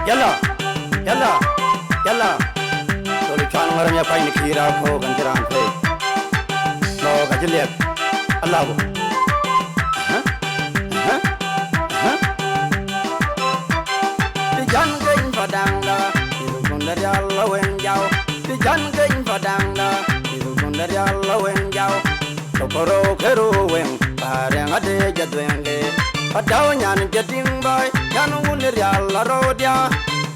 Yalla, yalla, yalla. Toli chan ngaram ya pai nikira ko ganjaran pe. Lo gajliak. Allah bu. Jan geng padang da, ilu kundar Allah wen jau. Jan geng padang da, ilu kundar Allah wen jau. Tokoro keru wen, pareng ade jadwenge. Padau nyan jading boy, nyan unir Allah rodia.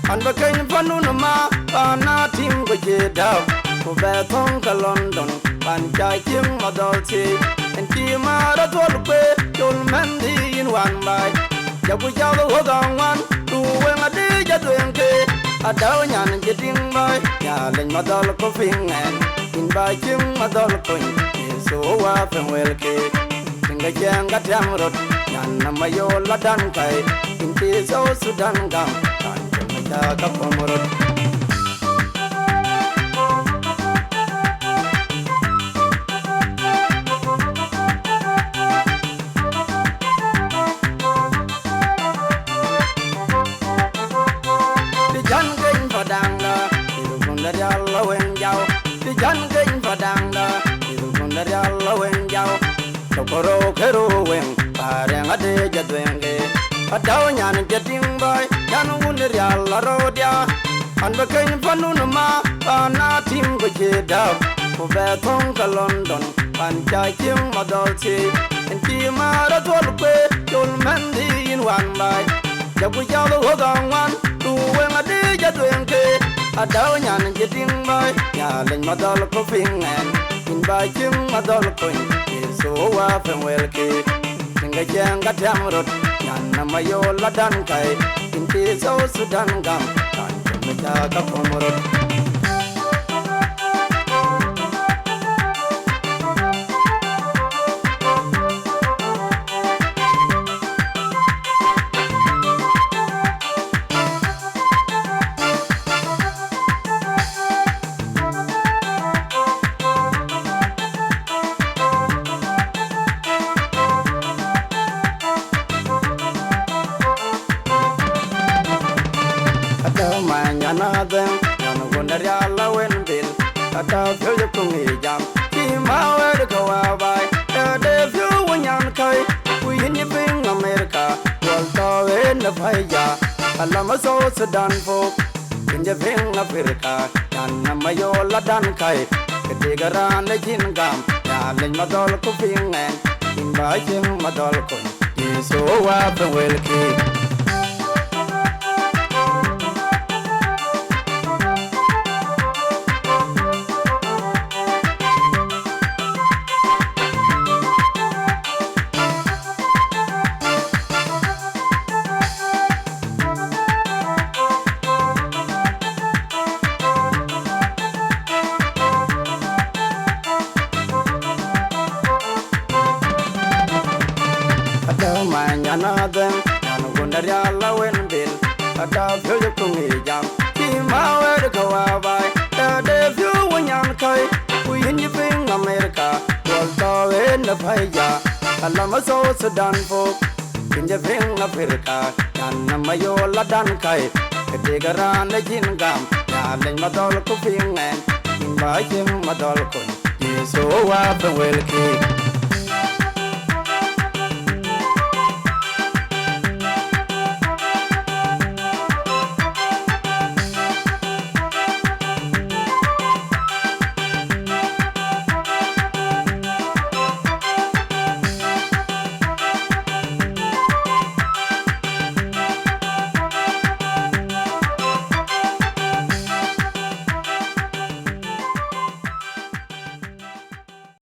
An bakain panu nama, pana tim gojeda. Kubetong ke London, pancai tim madolci. Enti maratolpe, jul mendi in one by. Jabu jalu hogangan. Tuweng adi jatueng ke Adau nyan jeding boy Nyaleng madol ko fingen In bajing madol ko Yesu wa fengwel ke Tingga jeng gatang rot Nyan nama yo ladan kai Inti so sudan gam Kanjeng meja kapomorot Dari Allah wen jau, di jan geng padang da, ilu pun dari Allah wen jau. Tokoro keru wen, pareng ade jadwenge. Padau nyan jading boy, nyan un dari Allah rodia. An bakain panu nama, pana tim gojeda. Kubetong ke London, pancai tim madolci. Enti maratolpe, jul mendi in one by. Jabu jalu hogangan, tuweng ade jadwenge. Adau nyan jeding boy, nyaleng madol ko fingen. In bajing madol ko Yesu wa fengwel ke. Tingga jeng gatang rot, nyan nama yo ladan kai. Inti so sudan gam, kanjeng meja kapomorot. Another, and wonder Allah when bill. A dog you can jam. Team our go by. The few when young kai. We in your thing America. Well, in the fire. Alama so Sudan folk. In the thing Africa. And Namayola Dan kai. The digger and the gin gum. Yaling Madol cooking and inviting Madol coin. You so up and well key. Another, and wonder Allah when bill. A dog you can jam. Team our go by. The few when young kai. We in your thing America. Well, in the fire. Alama so Sudan folk. In the thing Africa. And Namayola Dan kai. The digger and the gin gum. Yaling madol cooking and inviting madol coin. You so up and well key.